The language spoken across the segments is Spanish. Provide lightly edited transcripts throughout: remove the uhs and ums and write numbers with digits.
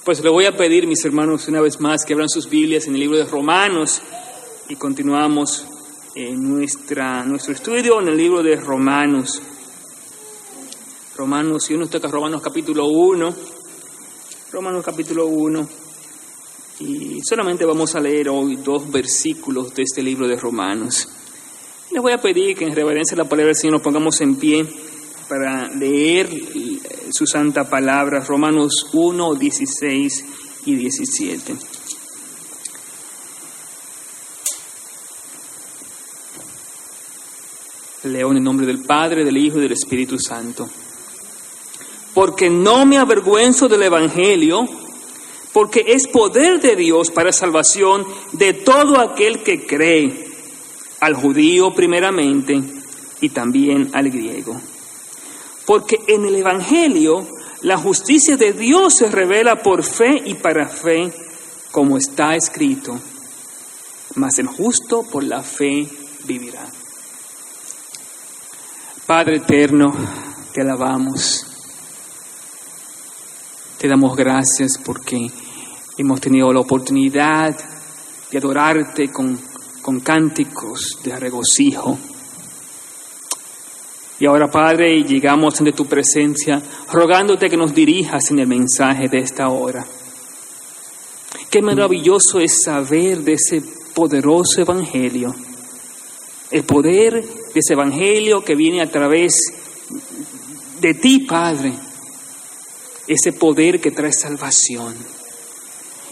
Pues le voy a pedir, mis hermanos, una vez más que abran sus Biblias en el libro de Romanos y continuamos nuestro estudio en el libro de Romanos. Romanos, si uno toca Romanos capítulo 1, y solamente vamos a leer hoy 2 versículos de este libro de Romanos. Les voy a pedir que en reverencia a la palabra del Señor nos pongamos en pie para leer su santa palabra, Romanos 1, 16 y 17. Leo en el nombre del Padre, del Hijo y del Espíritu Santo. Porque no me avergüenzo del Evangelio, porque es poder de Dios para salvación de todo aquel que cree, al judío primeramente y también al griego. Porque en el Evangelio la justicia de Dios se revela por fe y para fe, como está escrito: mas el justo por la fe vivirá. Padre eterno, te alabamos. Te damos gracias porque hemos tenido la oportunidad de adorarte con cánticos de regocijo. Y ahora, Padre, llegamos ante tu presencia, rogándote que nos dirijas en el mensaje de esta hora. Qué maravilloso es saber de ese poderoso evangelio. El poder de ese evangelio que viene a través de ti, Padre. Ese poder que trae salvación.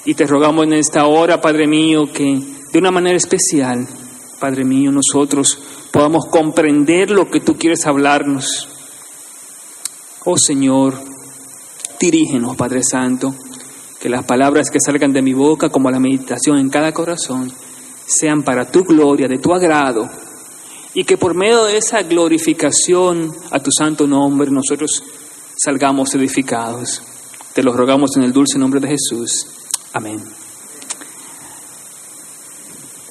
Y te rogamos en esta hora, Padre mío, que de una manera especial, Padre mío, nosotros podamos comprender lo que tú quieres hablarnos. Oh Señor, dirígenos, Padre Santo, que las palabras que salgan de mi boca como la meditación en cada corazón sean para tu gloria, de tu agrado, y que por medio de esa glorificación a tu santo nombre nosotros salgamos edificados. Te lo rogamos en el dulce nombre de Jesús. Amén.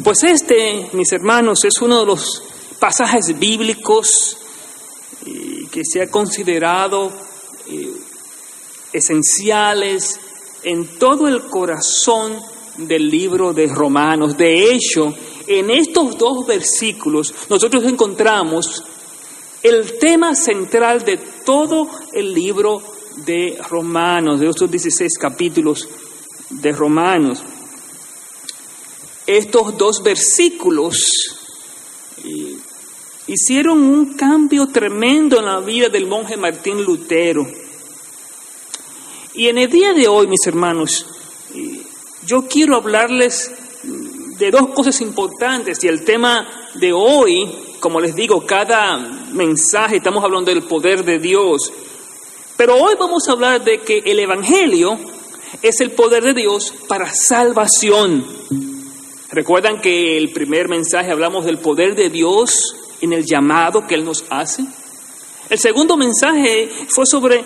Pues mis hermanos, es uno de los pasajes bíblicos que se ha considerado esenciales en todo el corazón del libro de Romanos. De hecho, en estos 2 versículos nosotros encontramos el tema central de todo el libro de Romanos, de estos 16 capítulos de Romanos. Estos 2 versículos hicieron un cambio tremendo en la vida del monje Martín Lutero. Y en el día de hoy, mis hermanos, yo quiero hablarles de 2 cosas importantes. Y el tema de hoy, como les digo, cada mensaje estamos hablando del poder de Dios. Pero hoy vamos a hablar de que el Evangelio es el poder de Dios para salvación. ¿Recuerdan que el primer mensaje hablamos del poder de Dios en el llamado que Él nos hace? El segundo mensaje fue sobre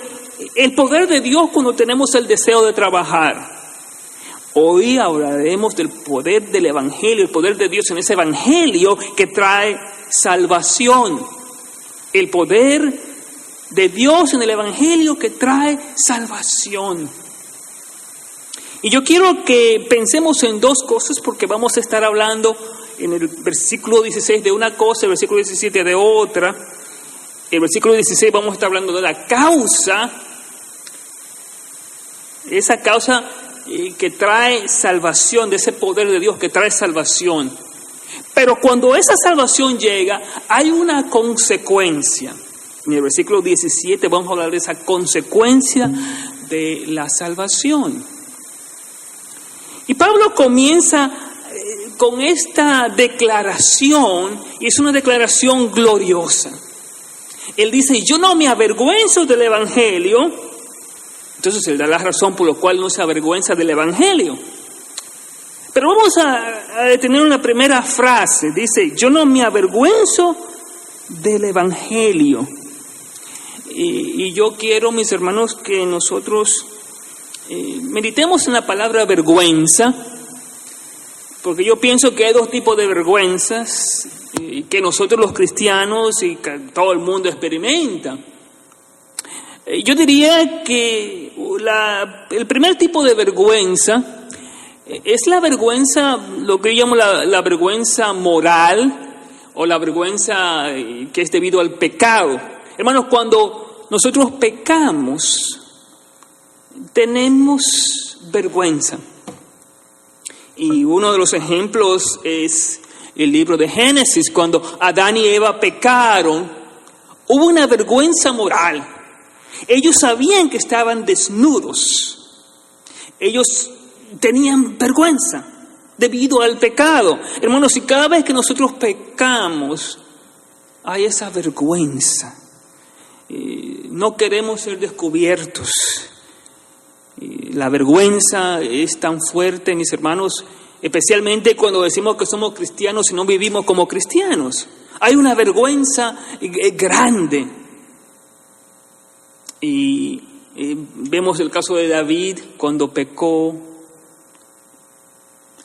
el poder de Dios cuando tenemos el deseo de trabajar. Hoy hablaremos del poder del Evangelio, el poder de Dios en ese Evangelio que trae salvación. El poder de Dios en el Evangelio que trae salvación. Y yo quiero que pensemos en 2 cosas, porque vamos a estar hablando en el versículo 16 de una cosa, el versículo 17 de otra. El versículo 16 vamos a estar hablando de la causa, esa causa que trae salvación, de ese poder de Dios que trae salvación. Pero cuando esa salvación llega, hay una consecuencia. En el versículo 17 vamos a hablar de esa consecuencia de la salvación. Y Pablo comienza con esta declaración, y es una declaración gloriosa. Él dice: yo no me avergüenzo del Evangelio. Entonces él da la razón por la cual no se avergüenza del Evangelio. Pero vamos a detener una primera frase. Dice: yo no me avergüenzo del Evangelio. Y yo quiero, mis hermanos, que nosotros meditemos en la palabra vergüenza, porque yo pienso que hay 2 tipos de vergüenzas que nosotros los cristianos y que todo el mundo experimenta. Yo diría que el primer tipo de vergüenza es la vergüenza, lo que yo llamo la vergüenza moral o la vergüenza que es debido al pecado. Hermanos, cuando nosotros pecamos, tenemos vergüenza. Y uno de los ejemplos es el libro de Génesis. Cuando Adán y Eva pecaron, hubo una vergüenza moral. Ellos sabían que estaban desnudos. Ellos tenían vergüenza debido al pecado. Hermanos, y cada vez que nosotros pecamos, hay esa vergüenza. No queremos ser descubiertos. La vergüenza es tan fuerte, mis hermanos, especialmente cuando decimos que somos cristianos y no vivimos como cristianos. Hay una vergüenza grande. Y vemos el caso de David cuando pecó.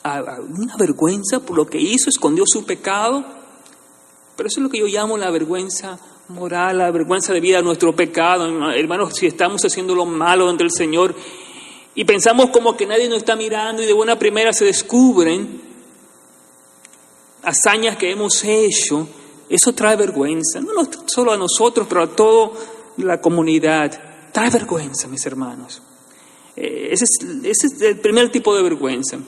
Una vergüenza por lo que hizo, escondió su pecado. Pero eso es lo que yo llamo la vergüenza moral, la vergüenza debido a nuestro pecado. Hermanos, si estamos haciendo lo malo ante el Señor y pensamos como que nadie nos está mirando y de buena primera se descubren hazañas que hemos hecho, eso trae vergüenza, no solo a nosotros, pero a toda la comunidad. Trae vergüenza, mis hermanos. Ese es el primer tipo de vergüenza.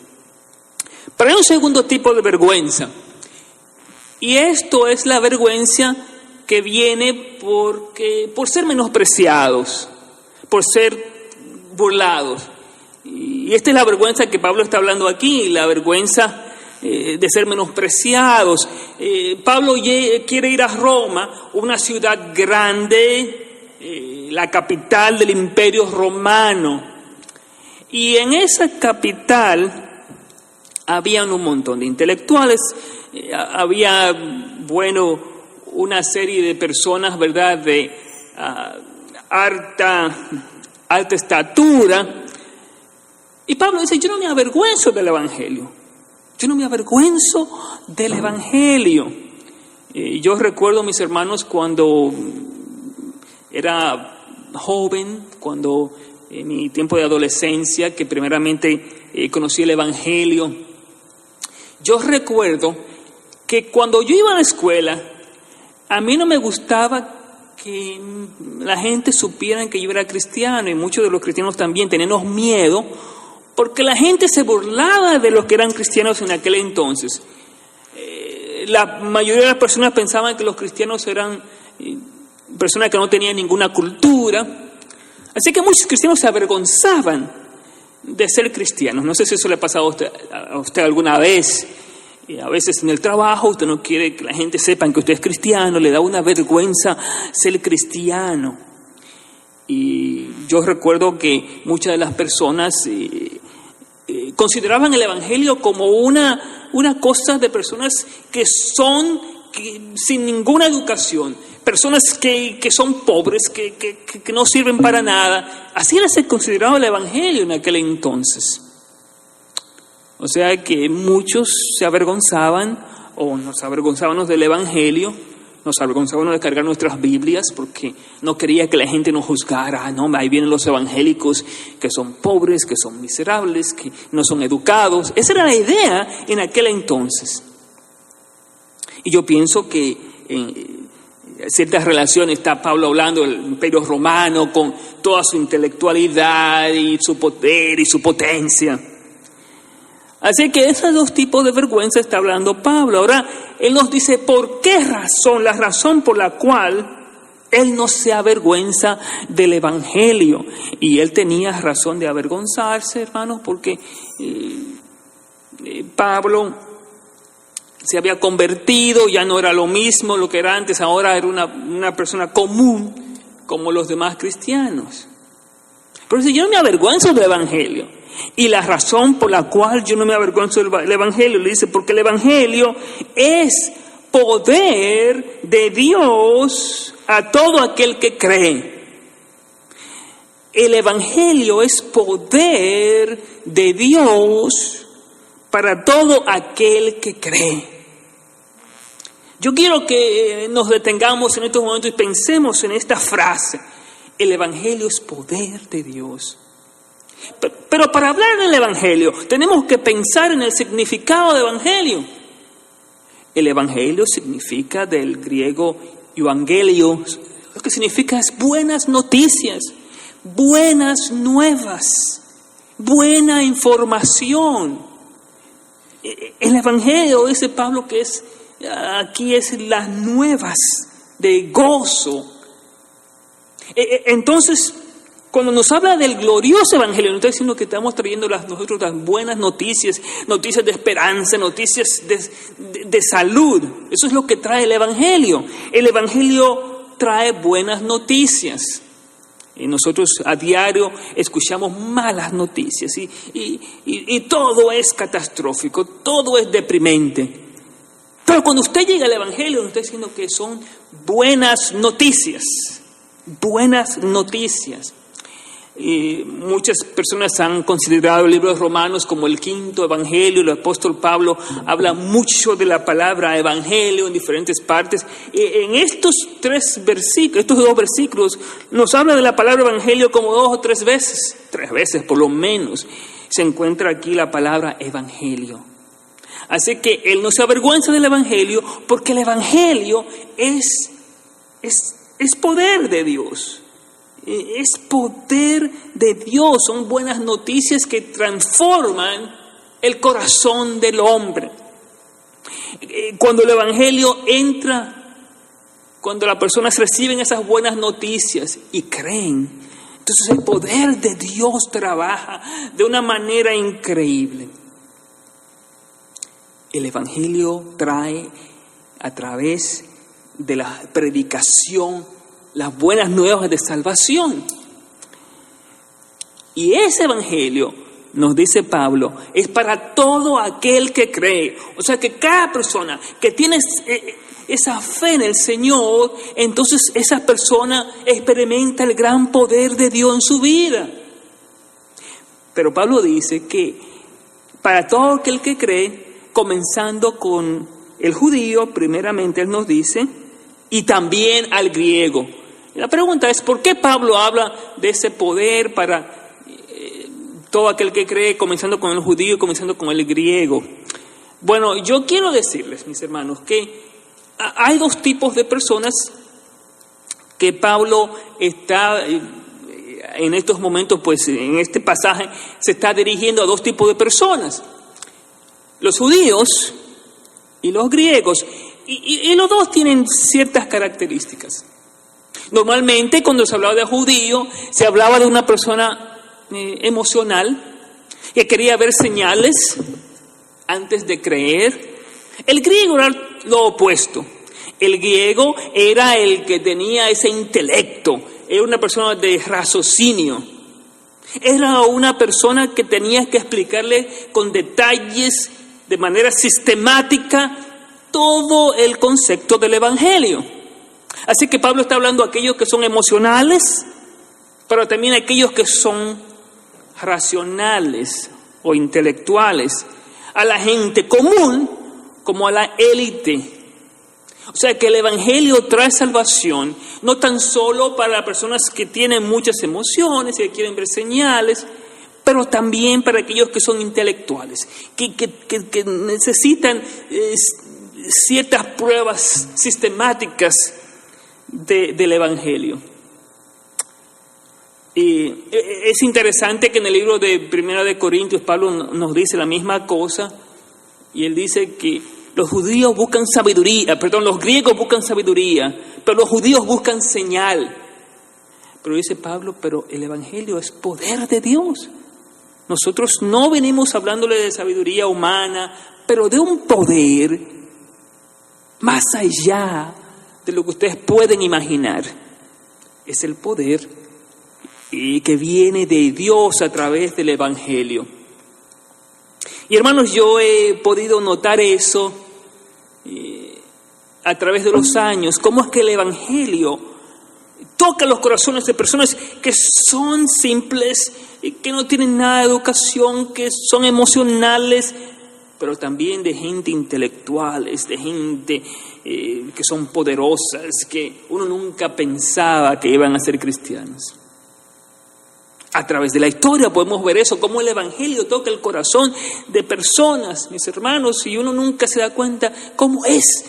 Pero hay un segundo tipo de vergüenza, y esto es la vergüenza que viene por ser menospreciados, por ser burlados. Y esta es la vergüenza que Pablo está hablando aquí, la vergüenza de ser menospreciados. Pablo quiere ir a Roma, una ciudad grande, la capital del Imperio Romano. Y en esa capital había un montón de intelectuales, había, una serie de personas, ¿verdad?, de alta estatura. Y Pablo dice, yo no me avergüenzo del Evangelio. Yo no me avergüenzo del Evangelio. Yo recuerdo, mis hermanos, cuando era joven, cuando en mi tiempo de adolescencia, que primeramente conocí el Evangelio. Yo recuerdo que cuando yo iba a la escuela, a mí no me gustaba que la gente supiera que yo era cristiano, y muchos de los cristianos también teníamos miedo, porque la gente se burlaba de los que eran cristianos en aquel entonces. La mayoría de las personas pensaban que los cristianos eran personas que no tenían ninguna cultura, así que muchos cristianos se avergonzaban de ser cristianos. No sé si eso le ha pasado a usted alguna vez. A veces en el trabajo usted no quiere que la gente sepa que usted es cristiano, le da una vergüenza ser cristiano. Y yo recuerdo que muchas de las personas consideraban el Evangelio como una cosa de personas que son sin ninguna educación, personas que son pobres, que no sirven para nada. Así era se consideraba el Evangelio en aquel entonces. O sea que muchos se avergonzaban, o nos avergonzábamos del Evangelio, nos avergonzábamos de cargar nuestras Biblias porque no quería que la gente nos juzgara. No, ahí vienen los evangélicos que son pobres, que son miserables, que no son educados. Esa era la idea en aquel entonces. Y yo pienso que en ciertas relaciones está Pablo hablando del Imperio Romano con toda su intelectualidad y su poder y su potencia. Así que esos dos tipos de vergüenza está hablando Pablo. Ahora, él nos dice por qué razón, la razón por la cual él no se avergüenza del Evangelio. Y él tenía razón de avergonzarse, hermanos, porque Pablo se había convertido, ya no era lo mismo lo que era antes, ahora era una persona común como los demás cristianos. Pero si yo no me avergüenzo del Evangelio. Y la razón por la cual yo no me avergüenzo del Evangelio, le dice, porque el Evangelio es poder de Dios a todo aquel que cree. El Evangelio es poder de Dios para todo aquel que cree. Yo quiero que nos detengamos en estos momentos y pensemos en esta frase. El Evangelio es poder de Dios Pero para hablar del Evangelio, tenemos que pensar en el significado del Evangelio. El Evangelio significa del griego evangelios, lo que significa es buenas noticias, buenas nuevas, buena información. El Evangelio, dice Pablo, que aquí es las nuevas de gozo. Entonces, cuando nos habla del glorioso Evangelio, no está diciendo que estamos trayendo nosotros las buenas noticias, noticias de esperanza, noticias de salud. Eso es lo que trae el Evangelio. El Evangelio trae buenas noticias. Y nosotros a diario escuchamos malas noticias y todo es catastrófico, todo es deprimente. Pero cuando usted llega al Evangelio, nos está diciendo que son buenas noticias. Buenas noticias. Y muchas personas han considerado el libro de Romanos como el quinto evangelio. El apóstol Pablo habla mucho de la palabra evangelio en diferentes partes. En estos dos versículos, nos habla de la palabra evangelio como 2 o 3 veces. 3 veces por lo menos se encuentra aquí la palabra evangelio. Así que él no se avergüenza del evangelio, porque el evangelio es poder de Dios. Es poder de Dios, son buenas noticias que transforman el corazón del hombre. Cuando el Evangelio entra, cuando las personas reciben esas buenas noticias y creen, entonces el poder de Dios trabaja de una manera increíble. El Evangelio trae a través de la predicación las buenas nuevas de salvación. Y ese evangelio, nos dice Pablo, es para todo aquel que cree. O sea que cada persona que tiene esa fe en el Señor, entonces esa persona experimenta el gran poder de Dios en su vida. Pero Pablo dice que para todo aquel que cree, comenzando con el judío, primeramente él nos dice, y también al griego. La pregunta es, ¿por qué Pablo habla de ese poder para todo aquel que cree, comenzando con el judío y comenzando con el griego? Bueno, yo quiero decirles, mis hermanos, que hay 2 tipos de personas que Pablo está, en estos momentos, pues en este pasaje, se está dirigiendo a 2 tipos de personas. Los judíos y los griegos. Y los 2 tienen ciertas características. Normalmente cuando se hablaba de judío, se hablaba de una persona emocional que quería ver señales antes de creer. El griego era lo opuesto. El griego era el que tenía ese intelecto, era una persona de raciocinio. Era una persona que tenía que explicarle con detalles, de manera sistemática, todo el concepto del evangelio. Así que Pablo está hablando a aquellos que son emocionales, pero también a aquellos que son racionales o intelectuales, a la gente común como a la élite. O sea que el evangelio trae salvación, no tan solo para las personas que tienen muchas emociones y que quieren ver señales, pero también para aquellos que son intelectuales, que necesitan ciertas pruebas sistemáticas del evangelio. Y es interesante que en el libro de 1 Corintios Pablo nos dice la misma cosa, y él dice que los judíos buscan sabiduría, los griegos buscan sabiduría, pero los judíos buscan señal. Pero dice Pablo, pero el evangelio es poder de Dios. Nosotros no venimos hablándole de sabiduría humana, pero de un poder más allá de lo que ustedes pueden imaginar. Es el poder que viene de Dios a través del evangelio. Y hermanos, yo he podido notar eso a través de los años, cómo es que el evangelio toca los corazones de personas que son simples, que no tienen nada de educación, que son emocionales, pero también de gente intelectuales, de gente que son poderosas, que uno nunca pensaba que iban a ser cristianos. A través de la historia podemos ver eso, cómo el Evangelio toca el corazón de personas, mis hermanos, y uno nunca se da cuenta cómo es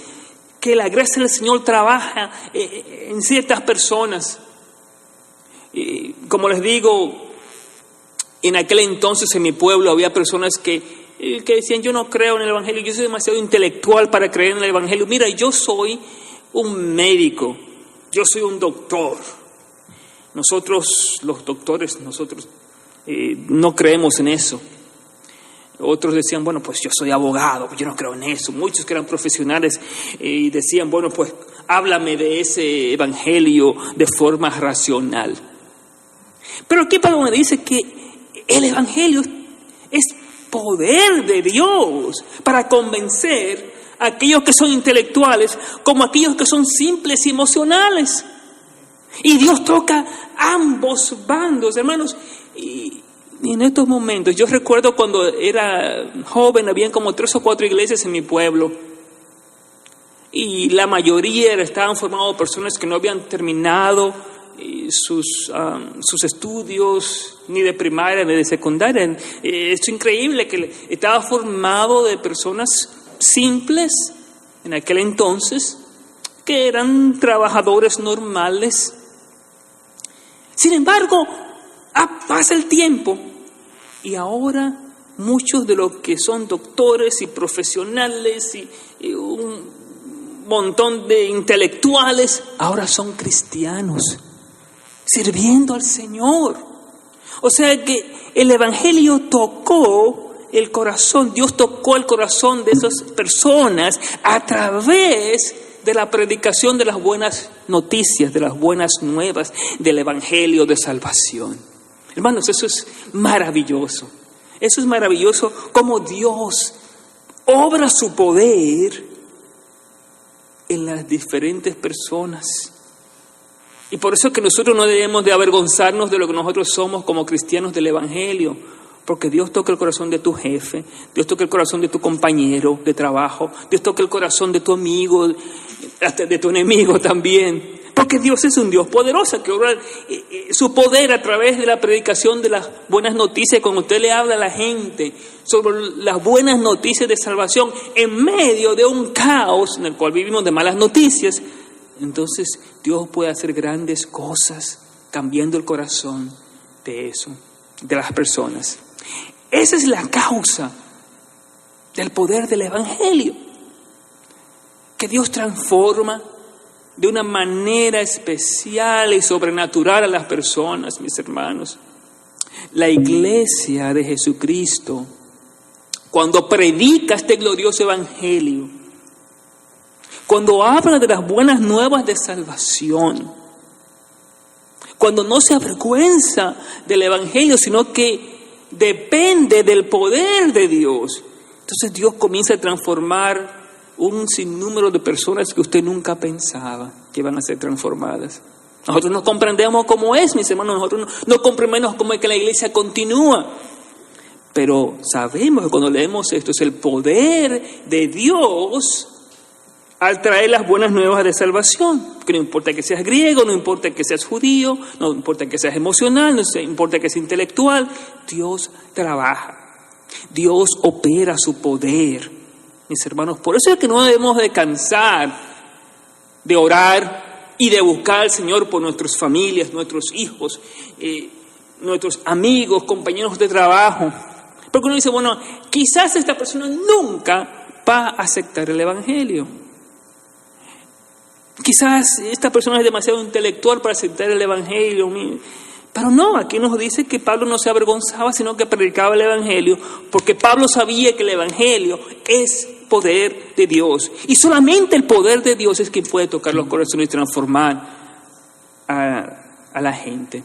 que la gracia del Señor trabaja en ciertas personas. Y como les digo, en aquel entonces en mi pueblo había personas que decían, yo no creo en el Evangelio, yo soy demasiado intelectual para creer en el Evangelio. Mira, yo soy un médico, yo soy un doctor. Nosotros, los doctores, no creemos en eso. Otros decían, bueno, pues yo soy abogado, pues yo no creo en eso. Muchos que eran profesionales y decían, bueno, pues háblame de ese evangelio de forma racional. Pero aquí Pablo me dice que el evangelio es poder de Dios para convencer a aquellos que son intelectuales como a aquellos que son simples y emocionales. Y Dios toca ambos bandos, hermanos. Y en estos momentos, yo recuerdo cuando era joven, habían como 3 o 4 iglesias en mi pueblo. Y la mayoría estaban formadas por personas que no habían terminado sus estudios, ni de primaria, ni de secundaria. Es increíble que estaba formado de personas simples en aquel entonces, que eran trabajadores normales. Sin embargo, pasa el tiempo y ahora muchos de los que son doctores y profesionales y un montón de intelectuales ahora son cristianos, sirviendo al Señor. O sea que el Evangelio tocó el corazón, Dios tocó el corazón de esas personas a través de la predicación de las buenas noticias, de las buenas nuevas, del Evangelio de salvación. Hermanos, eso es maravilloso. Eso es maravilloso, cómo Dios obra su poder en las diferentes personas. Y por eso es que nosotros no debemos de avergonzarnos de lo que nosotros somos como cristianos del Evangelio. Porque Dios toca el corazón de tu jefe, Dios toca el corazón de tu compañero de trabajo, Dios toca el corazón de tu amigo, hasta de tu enemigo también. Porque Dios es un Dios poderoso que obra su poder a través de la predicación de las buenas noticias. Cuando usted le habla a la gente sobre las buenas noticias de salvación en medio de un caos en el cual vivimos de malas noticias, entonces Dios puede hacer grandes cosas cambiando el corazón de eso, de las personas. Esa es la causa del poder del Evangelio, que Dios transforma de una manera especial y sobrenatural a las personas, mis hermanos. La iglesia de Jesucristo, cuando predica este glorioso Evangelio, cuando habla de las buenas nuevas de salvación, cuando no se avergüenza del Evangelio, sino que depende del poder de Dios, entonces Dios comienza a transformar un sinnúmero de personas que usted nunca pensaba que iban a ser transformadas. Nosotros no comprendemos cómo es, mis hermanos, nosotros no comprendemos cómo es que la iglesia continúa, pero sabemos que cuando leemos esto es el poder de Dios al traer las buenas nuevas de salvación. Que no importa que seas griego, no importa que seas judío, no importa que seas emocional, no importa que seas intelectual, Dios trabaja, Dios opera su poder, mis hermanos. Por eso es que no debemos de cansar de orar y de buscar al Señor por nuestras familias, nuestros hijos, nuestros amigos, compañeros de trabajo. Porque uno dice, bueno, quizás esta persona nunca va a aceptar el Evangelio. Quizás esta persona es demasiado intelectual para aceptar el Evangelio. Pero no, aquí nos dice que Pablo no se avergonzaba, sino que predicaba el Evangelio, porque Pablo sabía que el Evangelio es poder de Dios. Y solamente el poder de Dios es quien puede tocar los corazones y transformar a la gente.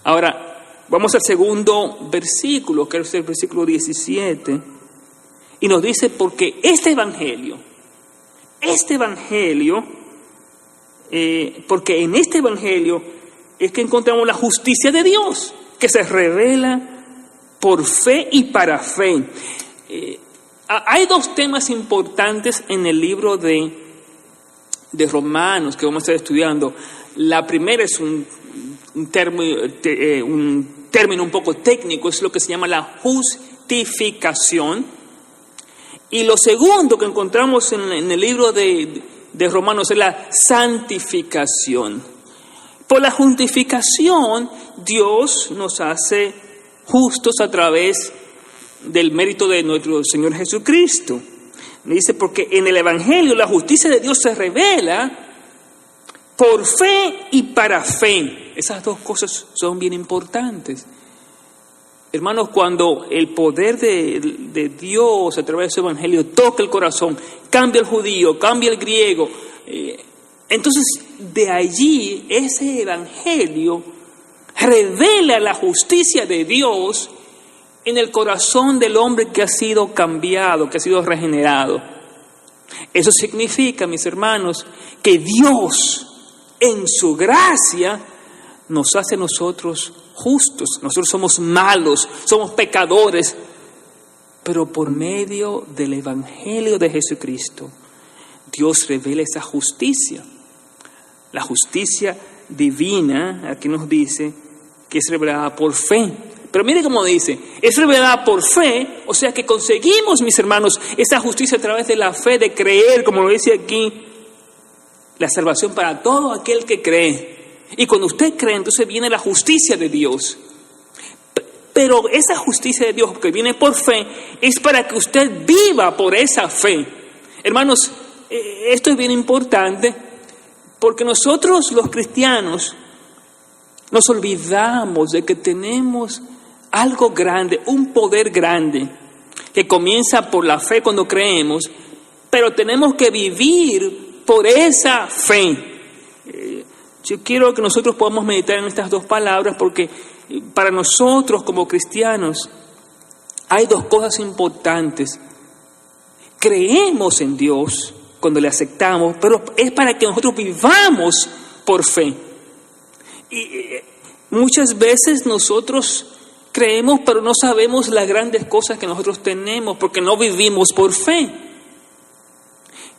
Ahora, vamos al segundo versículo, que es el versículo 17. Y nos dice, porque este Evangelio, porque en este Evangelio es que encontramos la justicia de Dios, que se revela por fe y para fe. Hay dos temas importantes en el libro de Romanos que vamos a estar estudiando. La primera es un un término un poco técnico, es lo que se llama la justificación. Y lo segundo que encontramos en el libro de Romanos es la santificación. Por la justificación, Dios nos hace justos a través del mérito de nuestro Señor Jesucristo. Me dice, porque en el Evangelio la justicia de Dios se revela por fe y para fe. Esas dos cosas son bien importantes. Hermanos, cuando el poder de Dios a través de su Evangelio toca el corazón, cambia el judío, cambia el griego, entonces de allí ese Evangelio revela la justicia de Dios en el corazón del hombre que ha sido cambiado, que ha sido regenerado. Eso significa, mis hermanos, que Dios en su gracia nos hace a nosotros justos. Nosotros somos malos, somos pecadores, pero por medio del Evangelio de Jesucristo, Dios revela esa justicia. La justicia divina, aquí nos dice que es revelada por fe. Pero mire cómo dice, es revelada por fe, o sea que conseguimos, mis hermanos, esa justicia a través de la fe, de creer, como lo dice aquí, la salvación para todo aquel que cree. Y cuando usted cree, entonces viene la justicia de Dios. Pero esa justicia de Dios que viene por fe es para que usted viva por esa fe. Hermanos, esto es bien importante porque nosotros los cristianos nos olvidamos de que tenemos algo grande, un poder grande que comienza por la fe cuando creemos, pero tenemos que vivir por esa fe. Yo quiero que nosotros podamos meditar en estas dos palabras porque para nosotros como cristianos hay dos cosas importantes. Creemos en Dios cuando le aceptamos, pero es para que nosotros vivamos por fe. Y muchas veces nosotros creemos, pero no sabemos las grandes cosas que nosotros tenemos porque no vivimos por fe.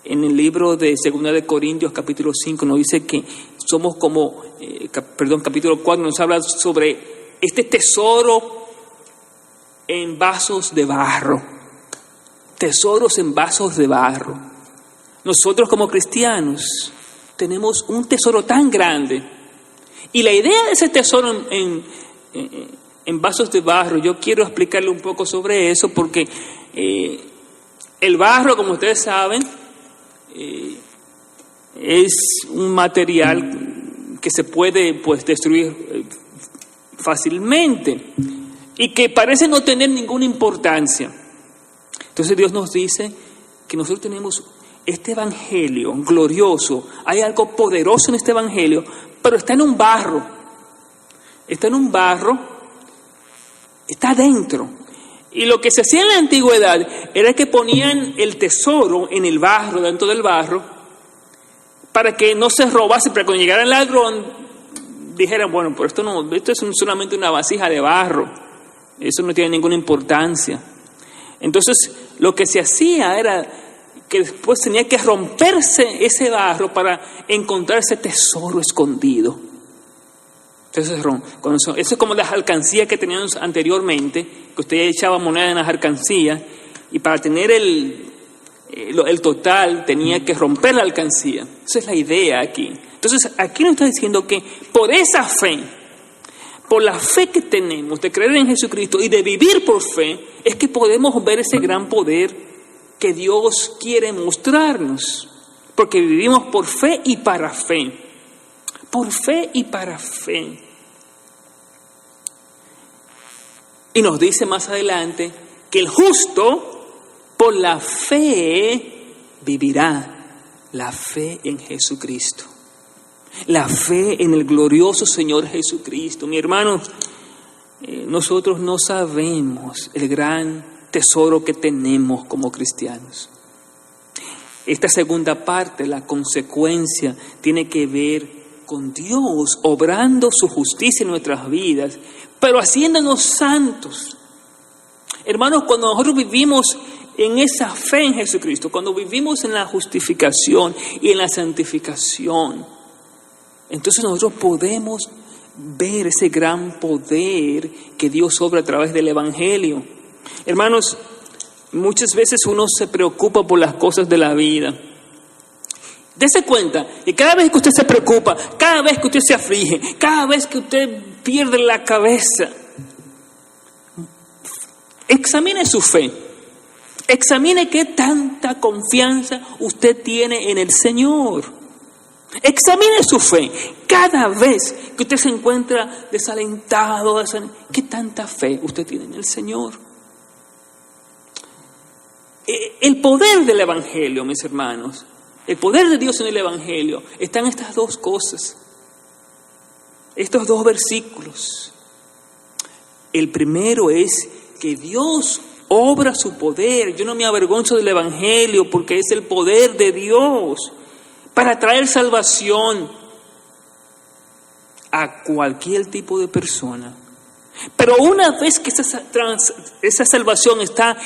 En el libro de 2 de Corintios, capítulo 5, nos dice que somos como, capítulo 4, nos habla sobre este tesoro en vasos de barro. Tesoros en vasos de barro. Nosotros como cristianos tenemos un tesoro tan grande. Y la idea de ese tesoro en vasos de barro, yo quiero explicarle un poco sobre eso porque el barro, como ustedes saben, es un material que se puede destruir fácilmente y que parece no tener ninguna importancia. Entonces Dios nos dice que nosotros tenemos este evangelio glorioso, hay algo poderoso en este evangelio, pero está en un barro, está dentro. Y lo que se hacía en la antigüedad era que ponían el tesoro en el barro, dentro del barro, para que no se robase, para que cuando llegara el ladrón dijeran, bueno, pero esto es solamente una vasija de barro, eso no tiene ninguna importancia. Entonces lo que se hacía era que después tenía que romperse ese barro para encontrar ese tesoro escondido. Entonces, eso es como las alcancías que teníamos anteriormente, que usted echaba moneda en las alcancías y para tener el total tenía que romper la alcancía. Esa es la idea aquí. Entonces, aquí nos está diciendo que por esa fe, por la fe que tenemos de creer en Jesucristo y de vivir por fe, es que podemos ver ese gran poder que Dios quiere mostrarnos. Porque vivimos por fe y para fe. Por fe y para fe. Y nos dice más adelante que el justo por la fe vivirá. La fe en Jesucristo. La fe en el glorioso Señor Jesucristo. Mi hermano, nosotros no sabemos el gran tesoro que tenemos como cristianos. Esta segunda parte, la consecuencia, tiene que ver con Dios obrando su justicia en nuestras vidas, pero haciéndonos santos. Hermanos, cuando nosotros vivimos en esa fe en Jesucristo, cuando vivimos en la justificación y en la santificación, entonces nosotros podemos ver ese gran poder que Dios obra a través del Evangelio. Hermanos, muchas veces uno se preocupa por las cosas de la vida. Dese cuenta que cada vez que usted se preocupa, cada vez que usted se aflige, cada vez que usted pierde la cabeza, examine su fe. Examine qué tanta confianza usted tiene en el Señor. Examine su fe. Cada vez que usted se encuentra desalentado, ¿qué tanta fe usted tiene en el Señor? El poder del Evangelio, mis hermanos, el poder de Dios en el Evangelio está en estas dos cosas, estos dos versículos. El primero es que Dios obra su poder. Yo no me avergonzo del Evangelio porque es el poder de Dios para traer salvación a cualquier tipo de persona. Pero una vez que esa salvación está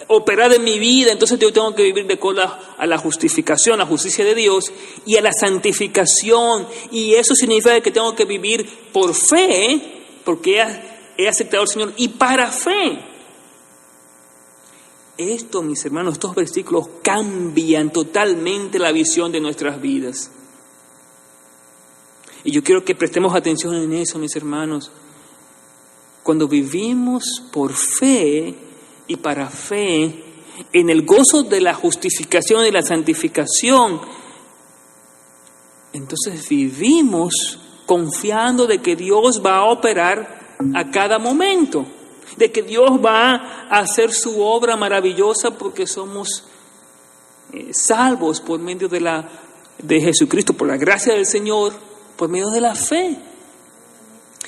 operada en mi vida, entonces yo tengo que vivir de acuerdo a la justificación, a la justicia de Dios y a la santificación. Y eso significa que tengo que vivir por fe, porque he aceptado al Señor, y para fe. Esto, mis hermanos, estos versículos cambian totalmente la visión de nuestras vidas. Y yo quiero que prestemos atención en eso, mis hermanos. Cuando vivimos por fe y para fe, en el gozo de la justificación y la santificación, entonces vivimos confiando de que Dios va a operar a cada momento, de que Dios va a hacer su obra maravillosa porque somos salvos por medio de Jesucristo, por la gracia del Señor, por medio de la fe.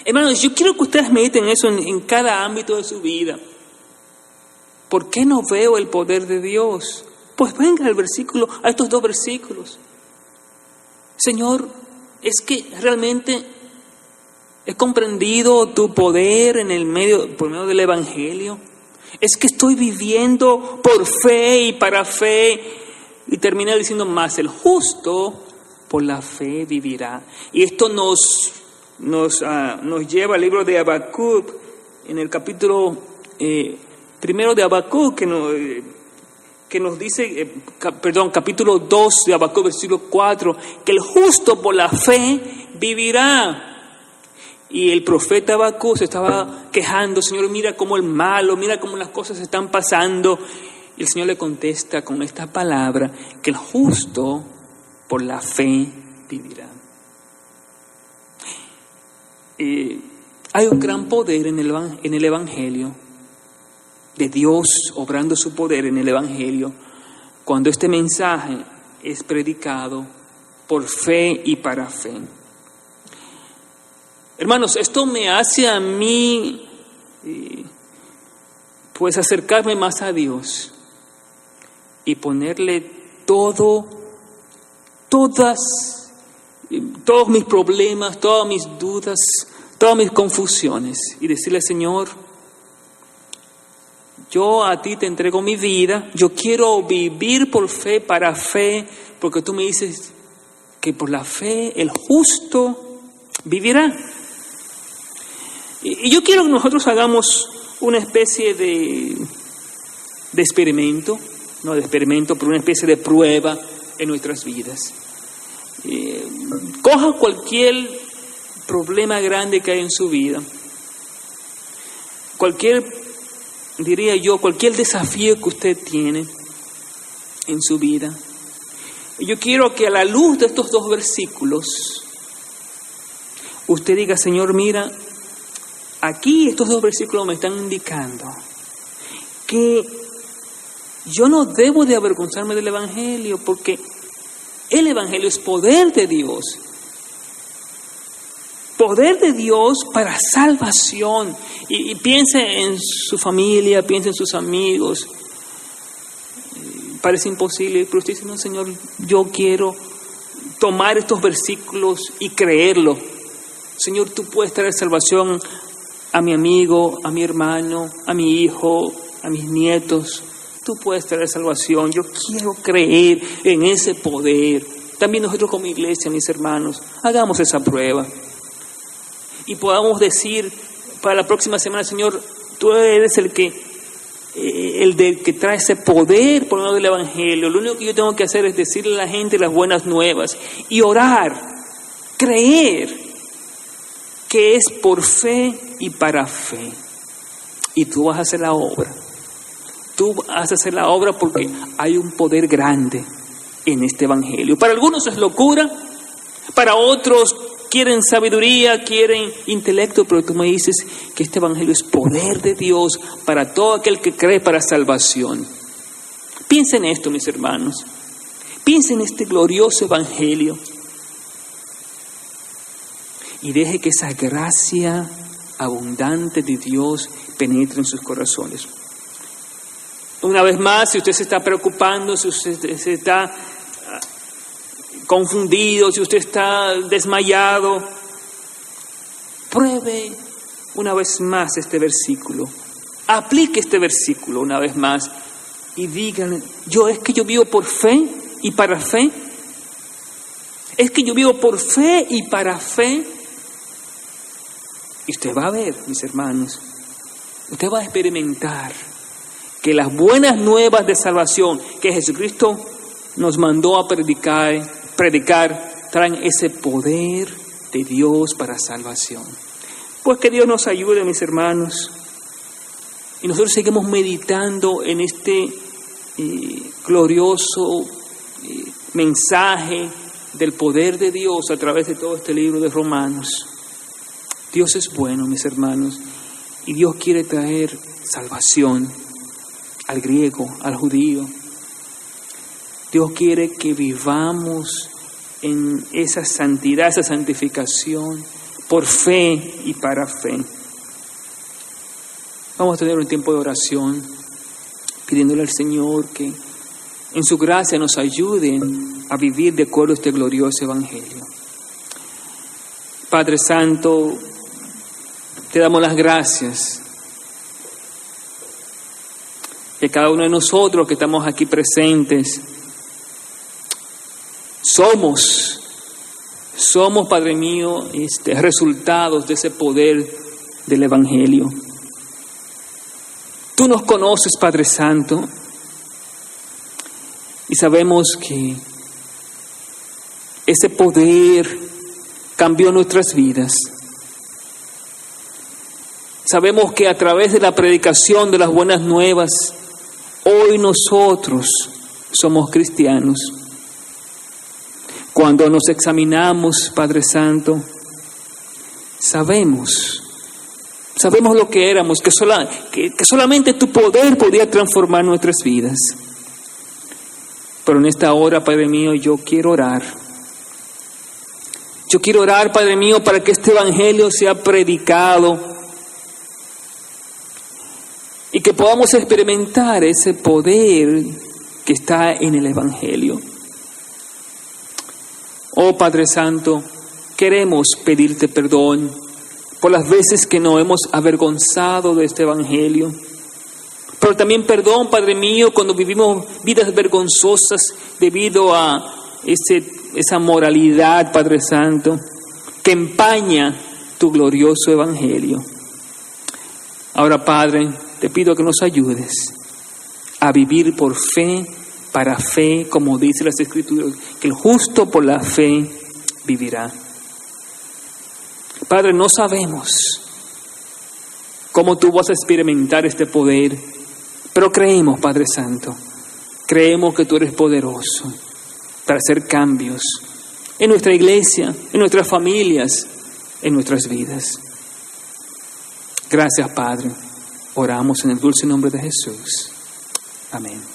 Hermanos, yo quiero que ustedes mediten eso en cada ámbito de su vida. ¿Por qué no veo el poder de Dios? Pues venga a estos dos versículos. Señor, es que realmente he comprendido tu poder por medio del Evangelio. Es que estoy viviendo por fe y para fe. Y termina diciendo más, el justo por la fe vivirá. Y esto nos lleva al libro de Habacuc, en el capítulo primero de Habacuc, que nos dice, capítulo 2 de Habacuc, versículo 4, que el justo por la fe vivirá. Y el profeta Habacuc se estaba quejando, Señor, mira cómo mira cómo las cosas están pasando. Y el Señor le contesta con esta palabra, que el justo por la fe vivirá. Hay un gran poder en el Evangelio, de Dios obrando su poder en el Evangelio, cuando este mensaje es predicado por fe y para fe. Hermanos, esto me hace a mí pues acercarme más a Dios y ponerle todos mis problemas, todas mis dudas, todas mis confusiones, y decirle, Señor, yo a ti te entrego mi vida, yo quiero vivir por fe, para fe, porque tú me dices que por la fe el justo vivirá. Y yo quiero que nosotros hagamos una especie de experimento, no de experimento, pero una especie de prueba en nuestras vidas. Coja cualquier problema grande que hay en su vida, cualquier desafío que usted tiene en su vida. Y yo quiero que a la luz de estos dos versículos, usted diga, Señor, mira, aquí estos dos versículos me están indicando que yo no debo de avergonzarme del Evangelio, porque el Evangelio es poder de Dios. Poder de Dios para salvación. Y piense en su familia, piense en sus amigos. Parece imposible, pero usted dice, no, Señor, yo quiero tomar estos versículos y creerlo. Señor, tú puedes traer salvación a mi amigo, a mi hermano, a mi hijo, a mis nietos. Tú puedes traer salvación. Yo quiero creer en ese poder. También nosotros como iglesia, mis hermanos, hagamos esa prueba. y podamos decir para la próxima semana, Señor, tú eres el que trae ese poder por medio del Evangelio. Lo único que yo tengo que hacer es decirle a la gente las buenas nuevas y orar, creer que es por fe y para fe. Y tú vas a hacer la obra. Tú vas a hacer la obra porque hay un poder grande en este Evangelio. Para algunos es locura, para otros quieren sabiduría, quieren intelecto, pero tú me dices que este Evangelio es poder de Dios para todo aquel que cree, para salvación. Piensa en esto, mis hermanos. Piensa en este glorioso Evangelio y deje que esa gracia abundante de Dios penetre en sus corazones. Una vez más, si usted se está preocupando, si usted se está confundido, si usted está desmayado, pruebe una vez más este versículo. Aplique este versículo una vez más y dígale, yo vivo por fe y para fe. Es que yo vivo por fe y para fe. Y usted va a ver, mis hermanos, usted va a experimentar que las buenas nuevas de salvación que Jesucristo nos mandó a predicar traen ese poder de Dios para salvación. Pues que Dios nos ayude, mis hermanos, y nosotros seguimos meditando en este glorioso mensaje del poder de Dios a través de todo este libro de Romanos. Dios es bueno, mis hermanos, y Dios quiere traer salvación al griego, al judío. Dios quiere que vivamos en esa santidad, esa santificación, por fe y para fe. Vamos a tener un tiempo de oración, pidiéndole al Señor que en su gracia nos ayude a vivir de acuerdo a este glorioso Evangelio. Padre Santo, te damos las gracias que cada uno de nosotros que estamos aquí presentes somos, Padre mío, resultados de ese poder del Evangelio. Tú nos conoces, Padre Santo, y sabemos que ese poder cambió nuestras vidas. Sabemos que a través de la predicación de las buenas nuevas, hoy nosotros somos cristianos. Cuando nos examinamos, Padre Santo, sabemos lo que éramos, que solamente tu poder podía transformar nuestras vidas. Pero en esta hora, Padre mío, yo quiero orar. Yo quiero orar, Padre mío, para que este Evangelio sea predicado y que podamos experimentar ese poder que está en el Evangelio. Oh Padre Santo, queremos pedirte perdón por las veces que nos hemos avergonzado de este Evangelio. Pero también perdón, Padre mío, cuando vivimos vidas vergonzosas debido a esa moralidad, Padre Santo, que empaña tu glorioso Evangelio. Ahora, Padre, te pido que nos ayudes a vivir por fe, para fe, como dice las Escrituras, que el justo por la fe vivirá. Padre, no sabemos cómo tú vas a experimentar este poder, pero creemos, Padre Santo, creemos que tú eres poderoso para hacer cambios en nuestra iglesia, en nuestras familias, en nuestras vidas. Gracias, Padre. Oramos en el dulce nombre de Jesús. Amén.